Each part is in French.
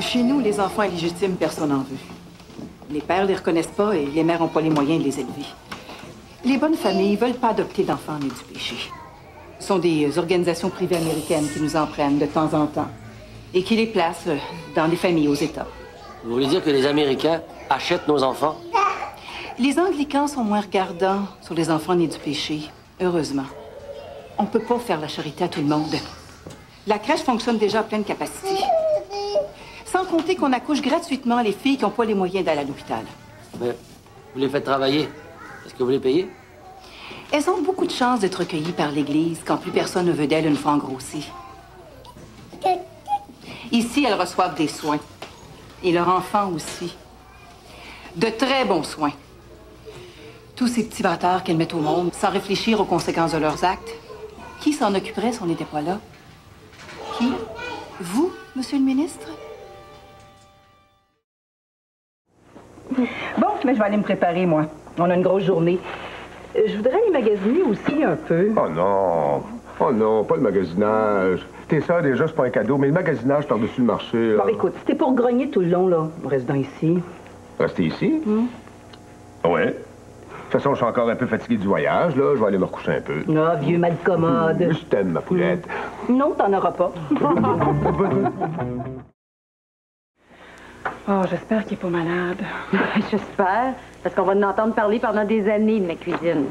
Chez nous, les enfants illégitimes, personne n'en veut. Les pères les reconnaissent pas et les mères n'ont pas les moyens de les élever. Les bonnes familles veulent pas adopter d'enfants nés du péché. Ce sont des organisations privées américaines qui nous en prennent de temps en temps et qui les placent dans des familles aux États. Vous voulez dire que les Américains achètent nos enfants? Les Anglicans sont moins regardants sur les enfants nés du péché, heureusement. On peut pas faire la charité à tout le monde. La crèche fonctionne déjà à pleine capacité. Sans compter qu'on accouche gratuitement les filles qui n'ont pas les moyens d'aller à l'hôpital. Mais vous les faites travailler. Est-ce que vous les payez? Elles ont beaucoup de chances d'être recueillies par l'Église quand plus personne ne veut d'elles une fois engrossies. Ici, elles reçoivent des soins. Et leurs enfants aussi. De très bons soins. Tous ces petits bâtards qu'elles mettent au monde sans réfléchir aux conséquences de leurs actes. Qui s'en occuperait si on n'était pas là? Qui? Vous, monsieur le ministre? Bon, mais je vais aller me préparer, moi. On a une grosse journée. Je voudrais aller magasiner aussi un peu. Oh non! Oh non, pas le magasinage. T'es ça, déjà, c'est pas un cadeau, mais le magasinage par-dessus le marché... Bon, écoute, si t'es pour grogner tout le long, là, reste dans ici. Rester ici? Ouais. De toute façon, je suis encore un peu fatigué du voyage, là. Je vais aller me recoucher un peu. Ah, vieux malcommode. Je t'aime, ma poulette. Non, t'en auras pas. Oh, j'espère qu'il est pas malade. J'espère, parce qu'on va en entendre parler pendant des années de ma cuisine.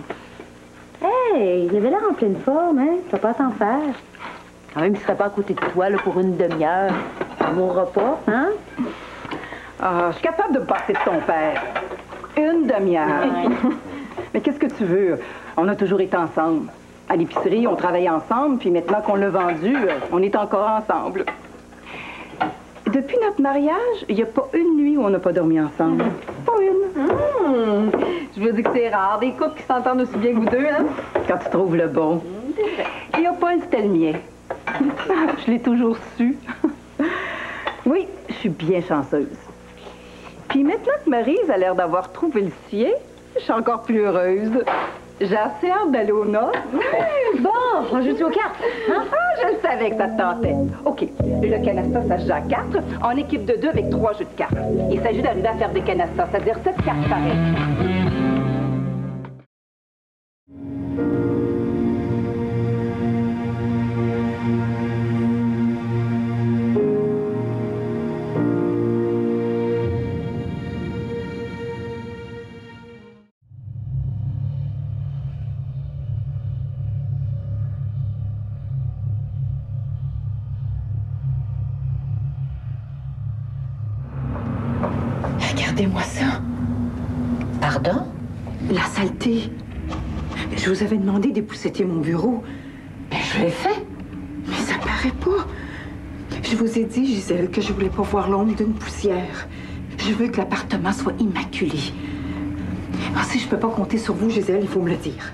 Hey, il avait l'air en pleine forme, hein? Tu vas pas t'en faire. Quand même, il serait pas à côté de toi, là, pour une demi-heure. À mon repas, hein? Ah, je suis capable de me passer de ton père. Une demi-heure. Mais qu'est-ce que tu veux? On a toujours été ensemble. À l'épicerie, on travaillait ensemble, puis maintenant qu'on l'a vendu, on est encore ensemble. Depuis notre mariage, il n'y a pas une nuit où on n'a pas dormi ensemble. Pas une. Je vous dis que c'est rare, des couples qui s'entendent aussi bien que vous deux, hein? Quand tu trouves le bon. Léopold, c'était le mien. Je l'ai toujours su. Oui, je suis bien chanceuse. Puis maintenant que Maryse a l'air d'avoir trouvé le sien, je suis encore plus heureuse. J'ai assez hâte d'aller au Nord. Bon, on joue-tu aux cartes? Hein? Ah, je le savais que ça te tentait. OK, le canasta, ça se joue à 4, en équipe de 2 avec 3 jeux de cartes. Il s'agit d'arriver à faire des canastas, c'est-à-dire 7 cartes pareilles. Regardez-moi ça. Pardon? La saleté. Je vous avais demandé d'épousseter mon bureau. Ben, je l'ai fait. Mais ça paraît pas. Je vous ai dit, Gisèle, que je voulais pas voir l'ombre d'une poussière. Je veux que l'appartement soit immaculé. Ah, si je peux pas compter sur vous, Gisèle, il faut me le dire.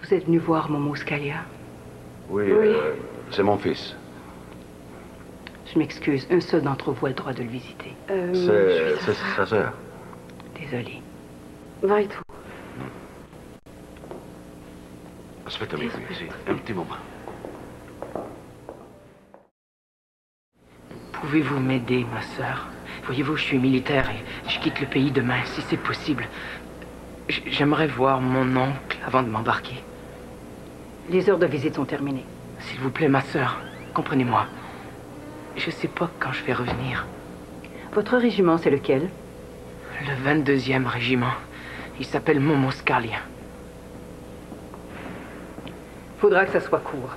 Vous êtes venu voir Momo Scalia? Oui, c'est mon fils. Je m'excuse, un seul d'entre vous a le droit de le visiter. C'est sa sœur. Désolée. Va-et-vous. Aspettami qui, sì, un petit moment. Pouvez-vous m'aider, ma sœur? Voyez-vous, je suis militaire et je quitte le pays demain, si c'est possible. J'aimerais voir mon oncle avant de m'embarquer. Les heures de visite sont terminées. S'il vous plaît, ma sœur, comprenez-moi. Je sais pas quand je vais revenir. Votre régiment, c'est lequel? Le 22e régiment. Il s'appelle Momo Scalia. Faudra que ça soit court.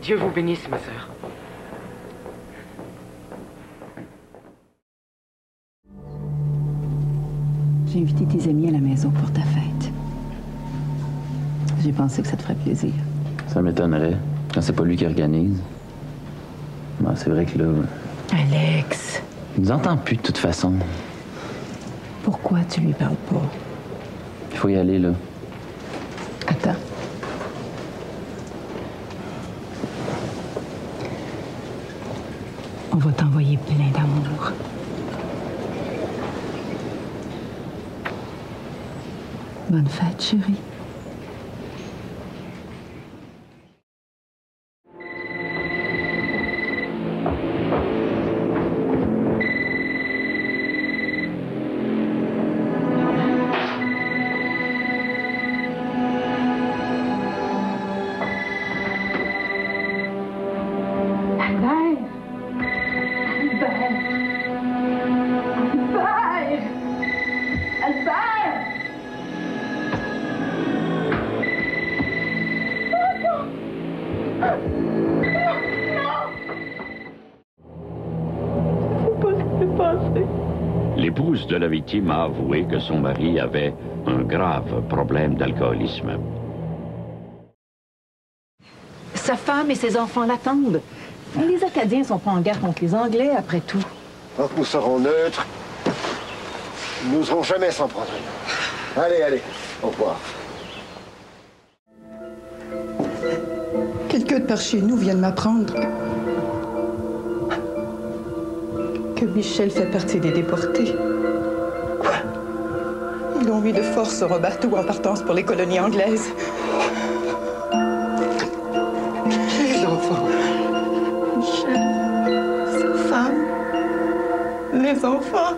Dieu vous bénisse, ma sœur. J'ai invité tes amis à la maison pour ta fête. J'ai pensé que ça te ferait plaisir. Ça m'étonnerait, quand c'est pas lui qui organise. Bon, c'est vrai que là... Alex! Il nous entend plus de toute façon. Pourquoi tu lui parles pas? Il faut y aller, là. Attends. On va t'envoyer plein d'amour. Bonne fête, chérie. L'épouse de la victime a avoué que son mari avait un grave problème d'alcoolisme. Sa femme et ses enfants l'attendent. Les Acadiens sont pas en guerre contre les Anglais, après tout. Tant que nous serons neutres, nous n'oserons jamais s'en prendre. Allez, allez, au revoir. Quelqu'un de par chez nous vient de m'apprendre que Michel fait partie des déportés. Quoi? Ils l'ont mis de force sur un bateau en partance pour les colonies anglaises. Les enfants. Michel, sa femme, les enfants.